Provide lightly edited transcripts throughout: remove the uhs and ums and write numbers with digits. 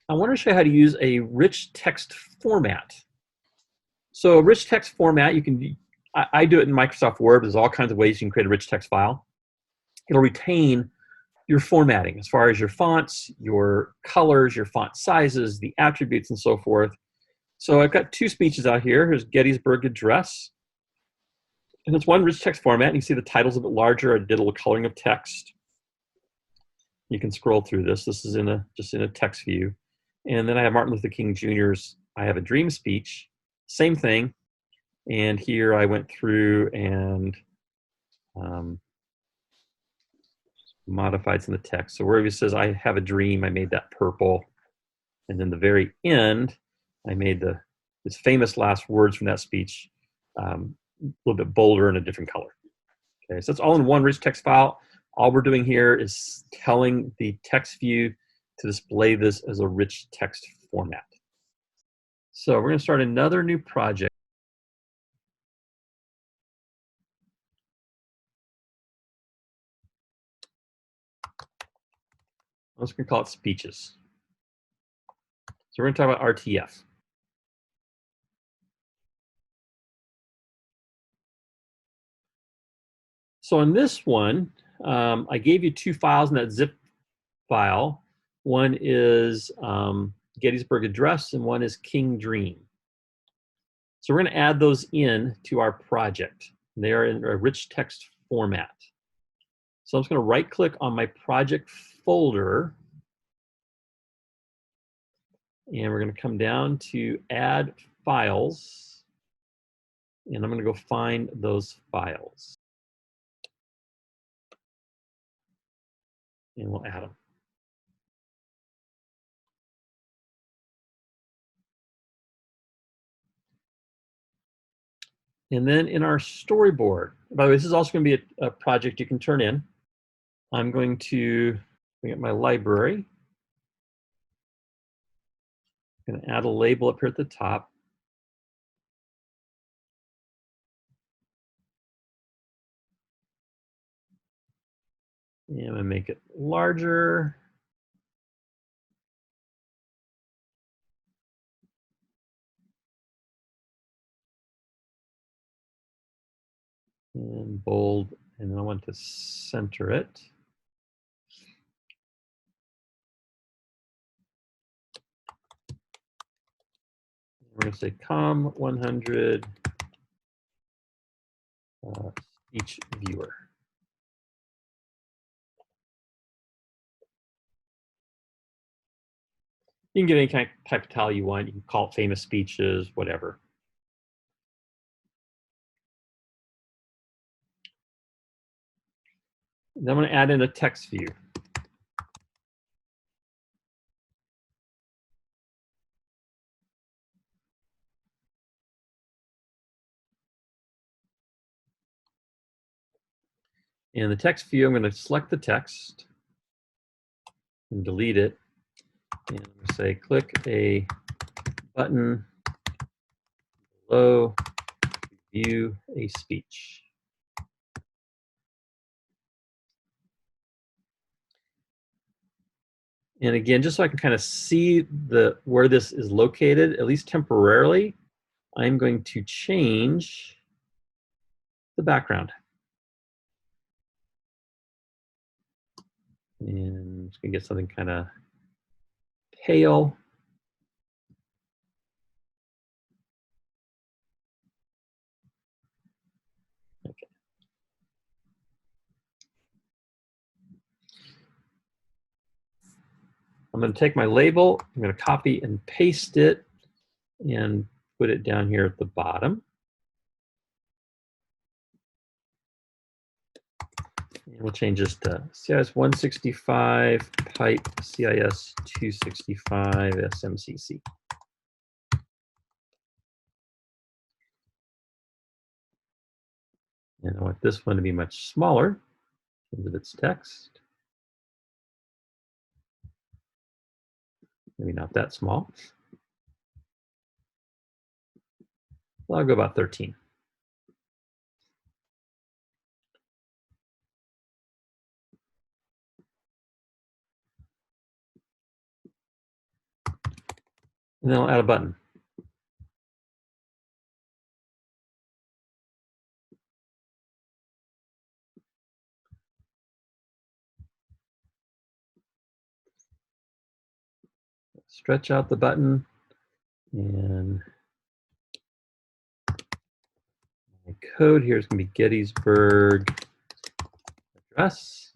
I want to show you how to use a rich text format. So a rich text format, you can, I do it in Microsoft Word. There's all kinds of ways you can create a rich text file. It'll retain your formatting as far as your fonts, your colors, your font sizes, the attributes, and so forth. So I've got two speeches out here. Here's Gettysburg Address. And it's one rich text format. And you see the title's a bit larger. I did a little coloring of text. You can scroll through this. This is just in a text view. And then I have Martin Luther King Jr.'s I Have a Dream speech. Same thing. And here I went through and modified some of the text. So wherever it says I have a dream, I made that purple. And then the very end, I made his famous last words from that speech a little bit bolder and a different color. Okay, so it's all in one rich text file. All we're doing here is telling the text view to display this as a rich text format. So we're going to start another new project. I'm just going to call it speeches. So we're going to talk about RTF. So in this one, I gave you two files in that zip file. One is Gettysburg Address and one is King Dream. So we're going to add those in to our project. They are in a rich text format. So I'm just going to right click on my project folder and we're going to come down to add files and I'm going to go find those files. And we'll add them. And then in our storyboard, by the way, this is also going to be a project you can turn in. I'm going to bring up my library. I'm going to add a label up here at the top. And I'm going to make it larger. And bold, and I want to center it. We're going to say COM 100 speech viewer. You can get any kind of type of title you want. You can call it famous speeches, whatever. Then I'm going to add in a text view. In the text view, I'm going to select the text and delete it. And I'm going to say click a button below to view a speech. And again, just so I can kind of see where this is located, at least temporarily, I'm going to change the background. And I'm just going to get something kind of pale. Okay. I'm going to take my label, I'm going to copy and paste it and put it down here at the bottom. And we'll change this to CIS 165 pipe CIS 265 SMCC. And I want this one to be much smaller in terms of its text. Maybe not that small. I'll go about 13. And then I'll add a button. Stretch out the button, and my code here is going to be Gettysburg address,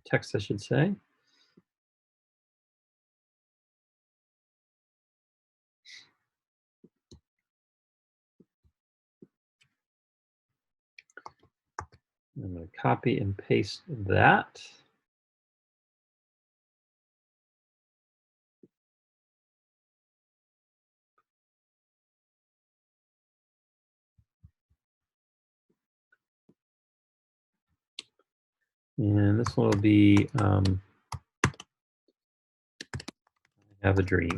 text I should say. I'm going to copy and paste that. And this one will be I have a dream.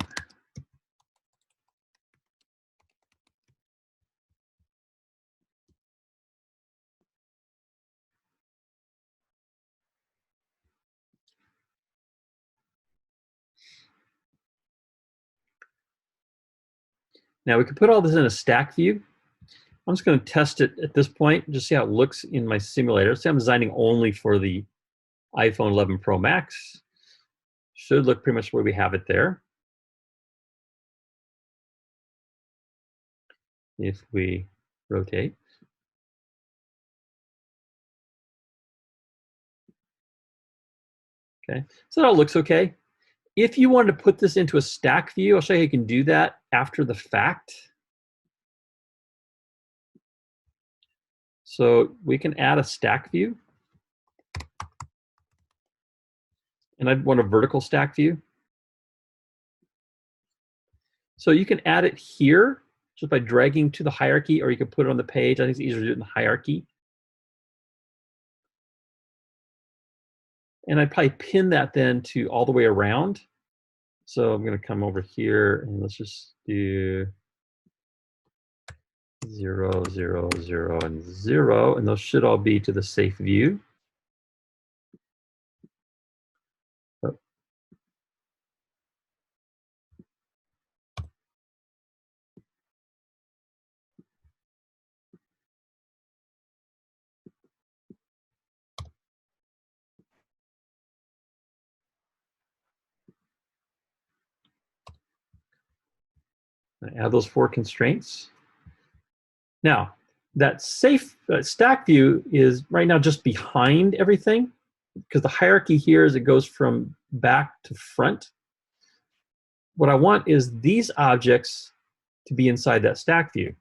Now we can put all this in a stack view. I'm just going to test it at this point, just see how it looks in my simulator. See, I'm designing only for the iPhone 11 Pro Max. Should look pretty much the way we have it there. If we rotate. Okay, so that all looks okay. If you wanted to put this into a stack view, I'll show you how you can do that after the fact. So we can add a stack view. And I'd want a vertical stack view. So you can add it here just by dragging to the hierarchy, or you can put it on the page. I think it's easier to do it in the hierarchy. And I'd probably pin that then to all the way around. So I'm going to come over here and let's just do 0, 0, 0, and 0. And those should all be to the safe view. Oh. Add those 4 constraints. Now, that safe stack view is right now just behind everything, because the hierarchy here is it goes from back to front. What I want is these objects to be inside that stack view.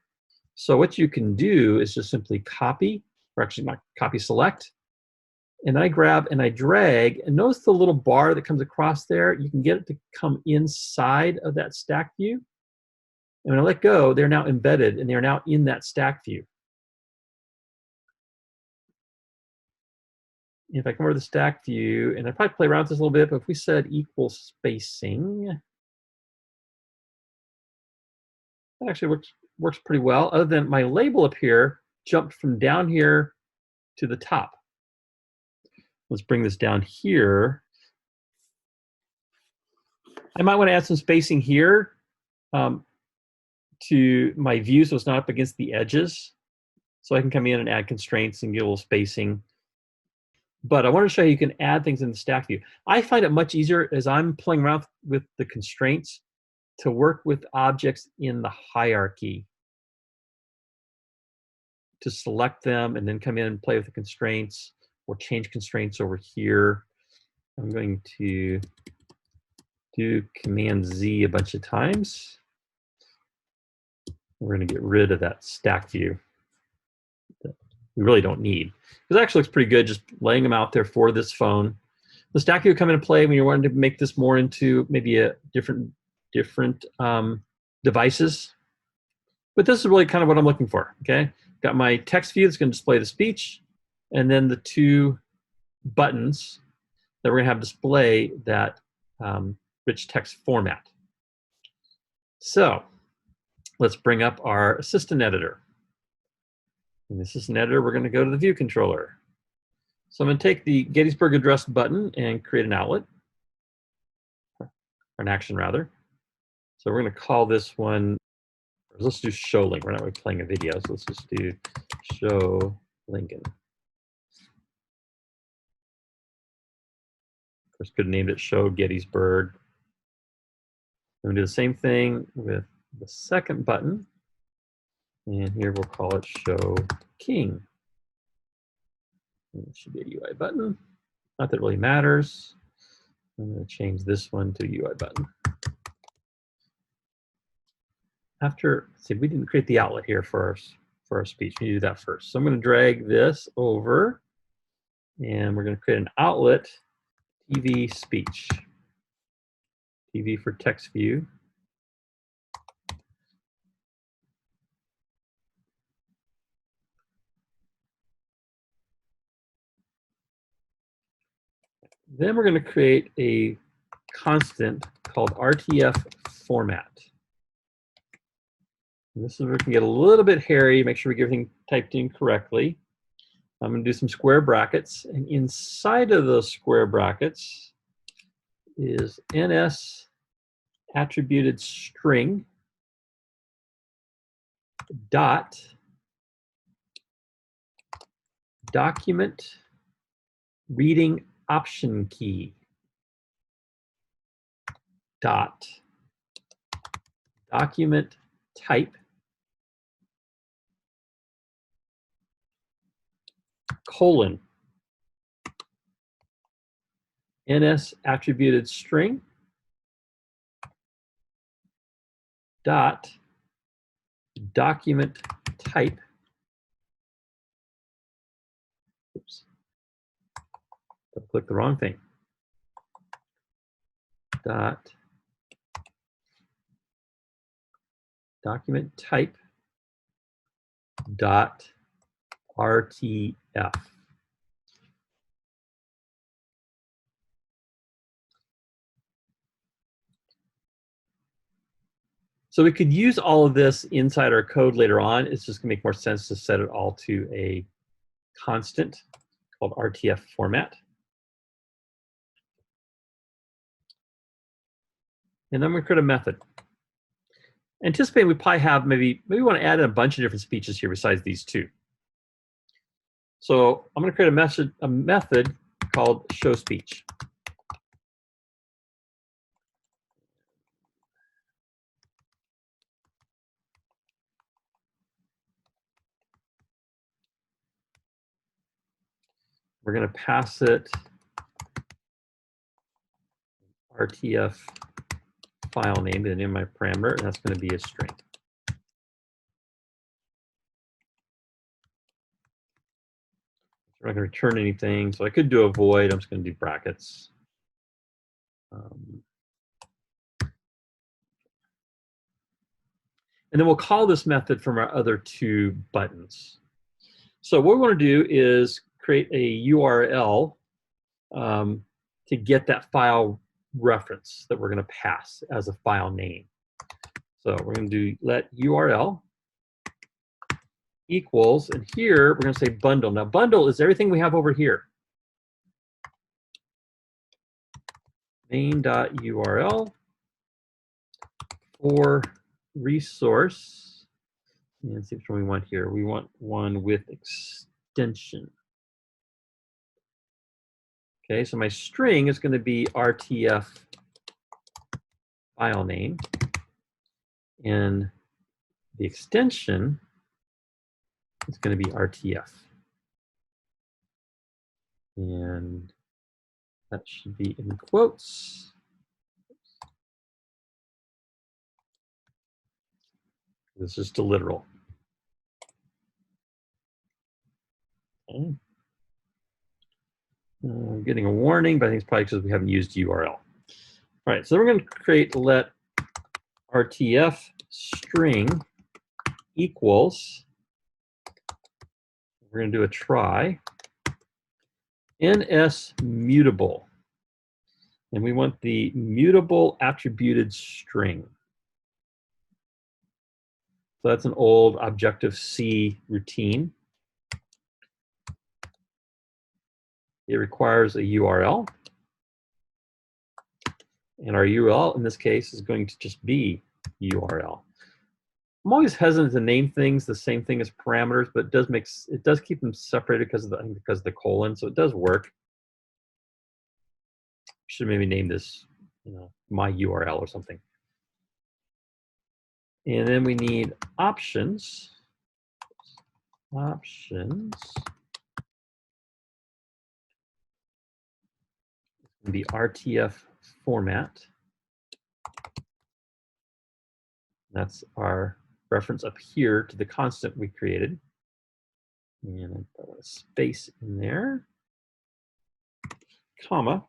So what you can do is just simply copy, or actually not copy, select, and then I grab and I drag, and notice the little bar that comes across there. You can get it to come inside of that stack view. And when I let go, they're now embedded, and they're now in that stack view. If I come over to the stack view, and I probably play around with this a little bit, but if we said equal spacing, that actually works pretty well, other than my label up here jumped from down here to the top. Let's bring this down here. I might want to add some spacing here to my view so it's not up against the edges. So I can come in and add constraints and get a little spacing. But I want to show you can add things in the stack view. I find it much easier as I'm playing around with the constraints to work with objects in the hierarchy, to select them and then come in and play with the constraints or change constraints over here. I'm going to do Command Z a bunch of times. We're going to get rid of that stack view that we really don't need. Because it actually looks pretty good just laying them out there for this phone. The stack view will come into play when you're wanting to make this more into maybe a different devices. But this is really kind of what I'm looking for, okay? Got my text view that's going to display the speech, and then the 2 buttons that we're going to have display that rich text format. So let's bring up our assistant editor. In the assistant editor, we're going to go to the view controller. So I'm going to take the Gettysburg address button and create an outlet, or an action rather. So we're going to call this one, let's do show link. We're not really playing a video, so let's just do show Lincoln. Of course, could have named it show Gettysburg. I'm going to do the same thing with the second button. And here we'll call it show King. And it should be a UI button. Not that it really matters. I'm going to change this one to UI button. After, see, we didn't create the outlet here for our speech. We need to do that first. So I'm going to drag this over, and we're going to create an outlet, TV speech. TV for TextView. Then we're going to create a constant called RTF format. And this is where we can get a little bit hairy, make sure we get everything typed in correctly. I'm going to do some square brackets, and inside of those square brackets is NS attributed string dot document reading option key dot document type colon NS attributed string dot document type, oops, click the wrong thing, dot document type dot RTF. So we could use all of this inside our code later on. It's just gonna make more sense to set it all to a constant called RTF format. And then I'm gonna create a method. Anticipating we probably have maybe we want to add in a bunch of different speeches here besides these two. So I'm going to create a method called show speech. We're going to pass it RTF file name, the name of my parameter, and that's going to be a string. We're not going to return anything, so I could do a void. I'm just going to do brackets. And then we'll call this method from our other two buttons. So what we want to do is create a URL to get that file reference that we're going to pass as a file name. So we're going to do let URL equals, and here we're going to say bundle. Now bundle is everything we have over here. Main.url for resource, and see which one we want here. We want one with extension. Okay, so my string is going to be RTF file name, and the extension is going to be RTF. And that should be in quotes. This is just a literal. Okay. I'm getting a warning, but I think it's probably because we haven't used URL. All right, so we're going to create let RTF string equals, we're going to do a try, NS mutable. And we want the mutable attributed string. So that's an old Objective-C routine. It requires a URL. And our URL in this case is going to just be URL. I'm always hesitant to name things the same thing as parameters, but it does keep them separated because of the colon, so it does work. Should maybe name this, my URL or something. And then we need options. Options. The RTF format. That's our reference up here to the constant we created. And I put a space in there, comma,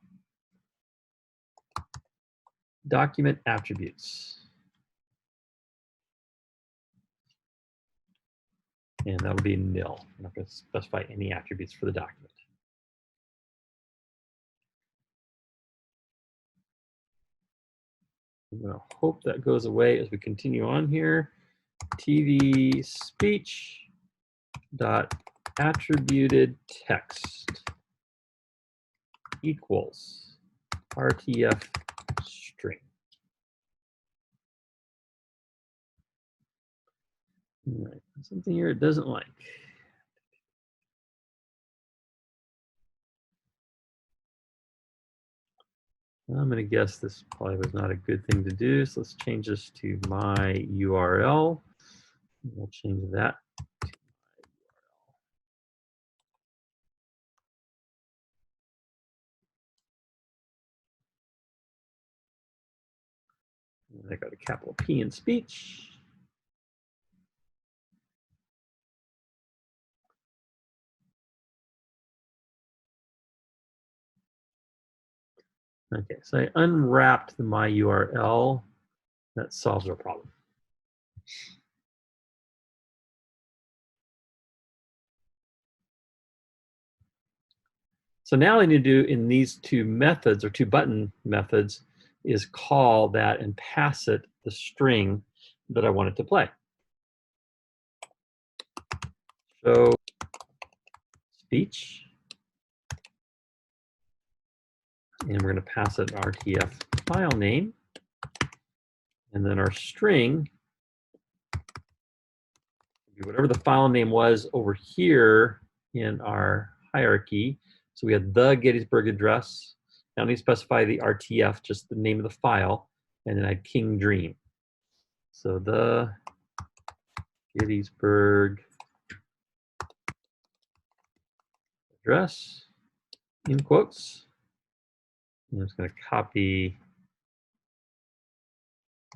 document attributes. And that'll be nil. I'm not going to specify any attributes for the document. I'm going to hope that goes away as we continue on here. TV speech dot attributed text equals RTF string. All right, something here it doesn't like. I'm going to guess this probably was not a good thing to do, so let's change this to my URL. We'll change that to my URL. And I got a capital P in speech. Okay, so I unwrapped the my URL. That solves our problem. So now all I need to do in these two methods, or two button methods, is call that and pass it the string that I want it to play. Show speech. And we're going to pass it an RTF file name. And then our string, whatever the file name was over here in our hierarchy. So we had the Gettysburg Address. Now I need to specify the RTF, just the name of the file, and then I had King Dream. So the Gettysburg Address, in quotes. I'm just going to copy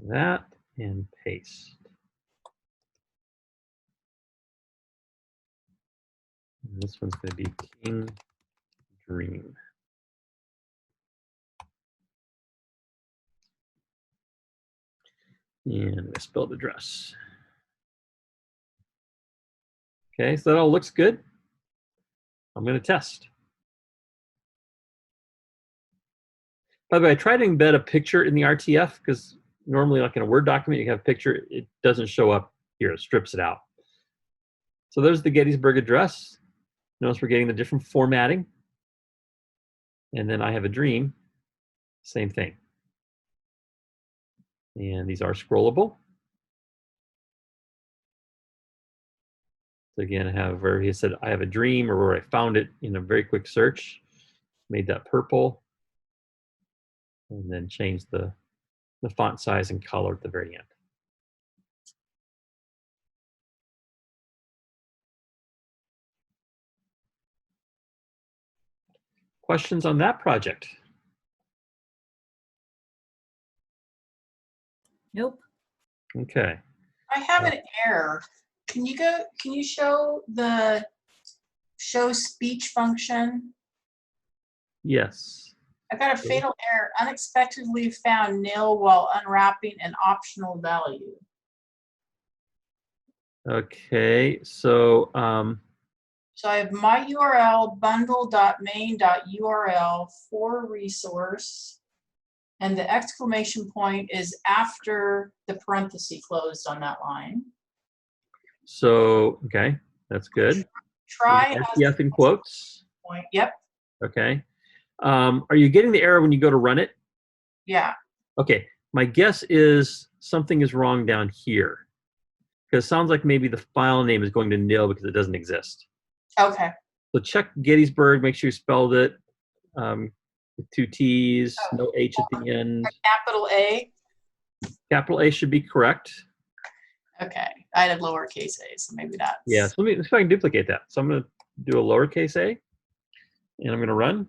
that and paste. And this one's going to be King Dream. And I spelled address. Okay, so that all looks good. I'm going to test. By the way, I tried to embed a picture in the RTF because normally, like in a Word document, you have a picture. It doesn't show up here. It strips it out. So there's the Gettysburg Address. Notice we're getting the different formatting. And then I have a dream. Same thing. And these are scrollable. So again, I have where he said I have a dream, or where I found it in a very quick search. Made that purple. And then changed the font size and color at the very end. Questions on that project? Nope. Okay. I have an error. Can you show the show speech function? Yes. I got a fatal error. Unexpectedly found nil while unwrapping an optional value. Okay, so So I have my URL bundle.main.url for resource, and the exclamation point is after the parenthesis closed on that line. So okay, that's good. Try RTF in quotes. Point. Yep. Okay. Are you getting the error when you go to run it? Yeah. Okay. My guess is something is wrong down here. Because it sounds like maybe the file name is going to nil because it doesn't exist. Okay. So check Gettysburg, make sure you spelled it with 2 T's, no H at the end. Capital A? Capital A should be correct. Okay. I had a lowercase a, so maybe that's... Yeah, so let me see if I can duplicate that. So I'm going to do a lowercase a, and I'm going to run.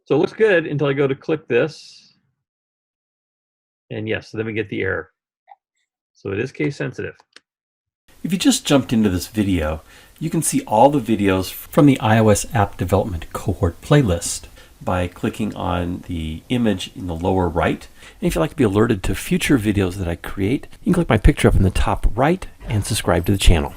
So it looks good until I go to click this. And yes, so then we get the error. So it is case sensitive. If you just jumped into this video, you can see all the videos from the iOS app development cohort playlist by clicking on the image in the lower right. And if you'd like to be alerted to future videos that I create, you can click my picture up in the top right and subscribe to the channel.